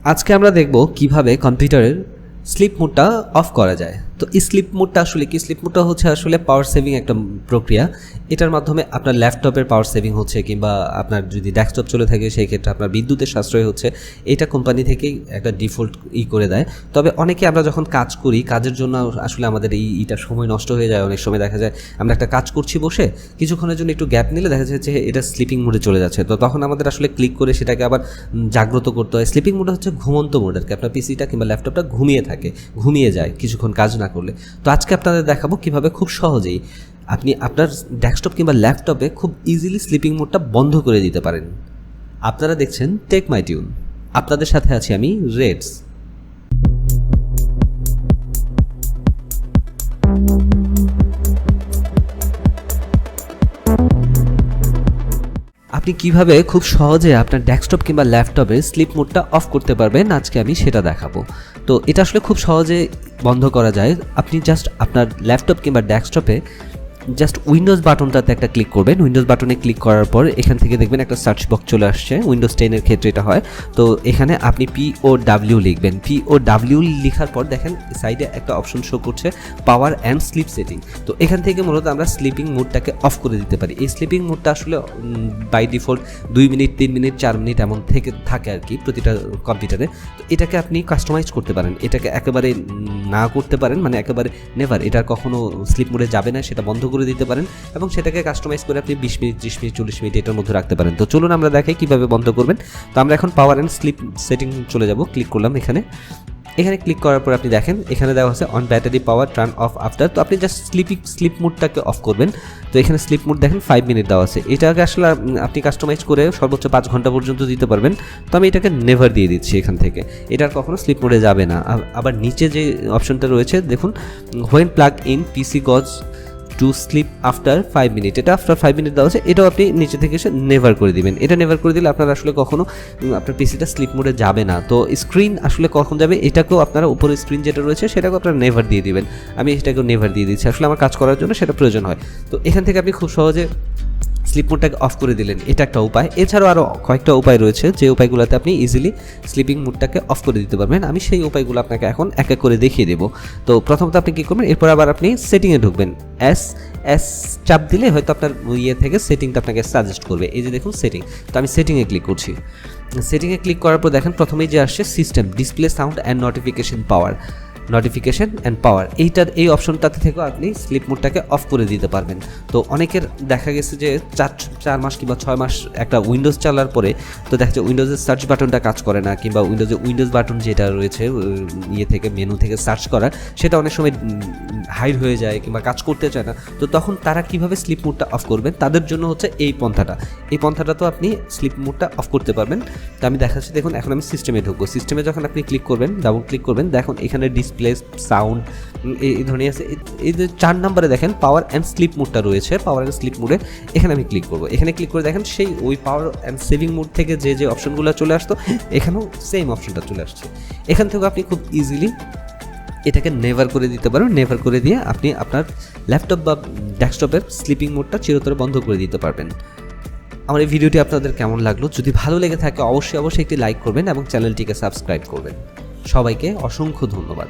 আজকে আমরা দেখব কিভাবে কম্পিউটারের স্লিপ মোডটা অফ করা যায়। তো এই স্লিপ মোডটা আসলে কি? স্লিপ মোডটা হচ্ছে আসলে পাওয়ার সেভিং একটা প্রক্রিয়া। এটার মাধ্যমে আপনার ল্যাপটপের পাওয়ার সেভিং হচ্ছে, কিংবা আপনার যদি ডেস্কটপ চলে থাকে সেই ক্ষেত্রে আপনার বিদ্যুতের সাশ্রয় হচ্ছে। এটা কোম্পানি থেকেই একটা ডিফল্ট করে দেয়। তবে অনেকে আমরা যখন কাজ করি, কাজের জন্য আসলে আমাদের এইটা সময় নষ্ট হয়ে যায়। অনেক সময় দেখা যায় আমরা একটা কাজ করছি বসে, কিছুক্ষণের জন্য একটু গ্যাপ নিলে দেখা যাচ্ছে এটা স্লিপিং মোডে চলে যাচ্ছে। তো তখন আমাদের আসলে ক্লিক করে সেটাকে আবার জাগ্রত করতে হয়। স্লিপিং মোড হচ্ছে ঘুমন্ত মোড আর কি। আপনার পিসিটা কিংবা ল্যাপটপটা ঘুমিয়ে যায় কিছুক্ষণ কাজ না করলে। তো আজকে আপনাদের দেখাবো কিভাবে খুব সহজেই আপনি আপনার ডেস্কটপ কিংবা ল্যাপটপে খুব ইজিলি স্লিপিং মোডটা বন্ধ করে দিতে পারেন। আপনারা দেখছেন টেক মাই টিউন, আপনাদের সাথে আছি আমি রেডস। আপনি কিভাবে খুব সহজে আপনার ডেস্কটপ কিংবা ল্যাপটপে স্লিপ মোডটা অফ করতে পারবেন, আজকে আমি সেটা দেখাবো। তো এটা আসলে খুব সহজে বন্ধ করা যায়। আপনি জাস্ট আপনার ল্যাপটপ কিংবা ডেস্কটপে জাস্ট উইন্ডোজ বাটনটাতে একটা ক্লিক করবেন। উইন্ডোজ বাটনে ক্লিক করার পর এখান থেকে দেখবেন একটা সার্চ বক্স চলে আসছে। উইন্ডোজ 10-এর ক্ষেত্রে এটা হয়। তো এখানে আপনি POW লিখবেন। POW লেখার পর দেখেন সাইডে একটা অপশন শো করছে পাওয়ার অ্যান্ড স্লিপ সেটিং। তো এখান থেকে মূলত আমরা স্লিপিং মোডটাকে অফ করে দিতে পারি। এই স্লিপিং মোডটা আসলে by default 2 minute, 3 minute, 4 minute এমন থাকে আর কি প্রতিটা কম্পিউটারে। তো এটাকে আপনি কাস্টমাইজ করতে পারেন। এটাকে একেবারে না করতে পারেন, মানে একেবারে নেভার এটা কখনো স্লিপ মোডে যাবে না, সেটা বন্ধ করে দিতে পারেন এবং সেটাকে কাস্টমাইজ করে আপনি 20 মিনিট, 30 মিনিট, 40 মিনিট এটার মধ্যে রাখতে পারেন। তো চলুন আমরা দেখাই কিভাবে বন্ধ করবেন। তো আমরা এখন পাওয়ার অ্যান্ড স্লিপ সেটিং চলে যাব। ক্লিক করলাম এখানে ক্লিক করার পর আপনি দেখেন এখানে দেওয়া আছে on battery power turn off after. তো আপনি জাস্ট স্লিপ মোডটাকে অফ করবেন। তো এখানে স্লিপ মোড দেখেন 5 মিনিট দেওয়া আছে। এটাকে আসলে আপনি কাস্টমাইজ করে সর্বোচ্চ 5 ঘন্টা পর্যন্ত দিতে পারবেন। তো আমি এটাকে নেভার দিয়ে দিচ্ছি এখান থেকে। এটার কখনো স্লিপ মোডে যাবে না। আবার নিচে যে অপশনটা রয়েছে দেখুন, হোয়েন প্লাগ ইন পিসি গজ টু স্লিপ আফটার 5 মিনিট, এটা আফটার 5 মিনিট দেওয়া আছে। এটাও আপনি নিচে থেকে এসে নেভার করে দিবেন। এটা নেভার করে দিলে আপনার আসলে কখনো আপনার পিসিটা স্লিপ মোডে যাবে না। তো স্ক্রিন আসলে কখন যাবে এটাকেও আপনারা উপরে স্ক্রিন যেটা রয়েছে সেটাকেও আপনারা নেভার দিয়ে দিবেন। আমি এটাকেও নেভার দিয়ে দিচ্ছি, আসলে আমার কাজ করার জন্য সেটা প্রয়োজন হয়। তো এখান থেকে আপনি খুব সহজে স্লিপ মোডটাকে অফ করে দিলেন, এটা একটা উপায়। এছাড়াও আরও কয়েকটা উপায় রয়েছে যে উপায়গুলোতে আপনি ইজিলি স্লিপিং মোডটাকে অফ করে দিতে পারবেন। আমি সেই উপায়গুলো আপনাকে এখন এক এক করে দেখিয়ে দেবো। তো প্রথমত আপনি কী করবেন, এরপর আবার আপনি সেটিংয়ে ঢুকবেন। এস চাপ দিলে হয়তো আপনার থেকে সেটিংটা আপনাকে সাজেস্ট করবে। এই যে দেখুন সেটিং। তো আমি সেটিংয়ে ক্লিক করছি। সেটিংয়ে ক্লিক করার পর দেখেন প্রথমেই যে আসছে system, display, sound and notification power, এই অপশনটাতে থেকেও আপনি স্লিপ মোডটাকে অফ করে দিতে পারবেন। তো অনেকের দেখা গেছে যে 4 মাস কিংবা 6 মাস একটা উইন্ডোজ চালার পরে তো দেখা যায় উইন্ডোজের সার্চ বাটনটা কাজ করে না, কিংবা উইন্ডোজ বাটন যেটা রয়েছে থেকে মেনু থেকে সার্চ করা, সেটা অনেক সময় হাইড হয়ে যায় কিংবা কাজ করতে চায় না। তো তখন তারা কিভাবে স্লিপ মোডটা অফ করবেন, তাদের জন্য হচ্ছে এই পন্থাটা তো আপনি স্লিপ মোডটা অফ করতে পারবেন। তো আমি দেখাচ্ছি, দেখুন এখন আমি সিস্টেমে ঢুকবো। সিস্টেমে যখন আপনি ক্লিক করবেন, ডাবল ক্লিক করবেন, দেখুন এখানে ডিসপ্লে, সাউন্ড এই ধরনের আছে। এই যে 4 নম্বরে দেখেন পাওয়ার অ্যান্ড স্লিপ মোডটা রয়েছে। পাওয়ার অ্যান্ড স্লিপ মোডে এখানে আমি ক্লিক করবো। এখানে ক্লিক করে দেখেন সেই ওই পাওয়ার অ্যান্ড সেভিং মোড থেকে যে অপশনগুলো চলে আসতো, এখানেও সেম অপশনটা চলে আসছে। এখান থেকে আপনি খুব ইজিলি এটাকে নেভার করে দিতে পারেন। নেভার করে দিয়ে আপনি আপনার ল্যাপটপ বা ডেস্কটপের স্লিপিং মোডটা চিরতরে বন্ধ করে দিতে পারবেন। আমার এই ভিডিওটি আপনাদের কেমন লাগলো? যদি ভালো লেগে থাকে অবশ্যই একটি লাইক করবেন এবং চ্যানেলটিকে সাবস্ক্রাইব করবেন। সবাইকে অসংখ্য ধন্যবাদ।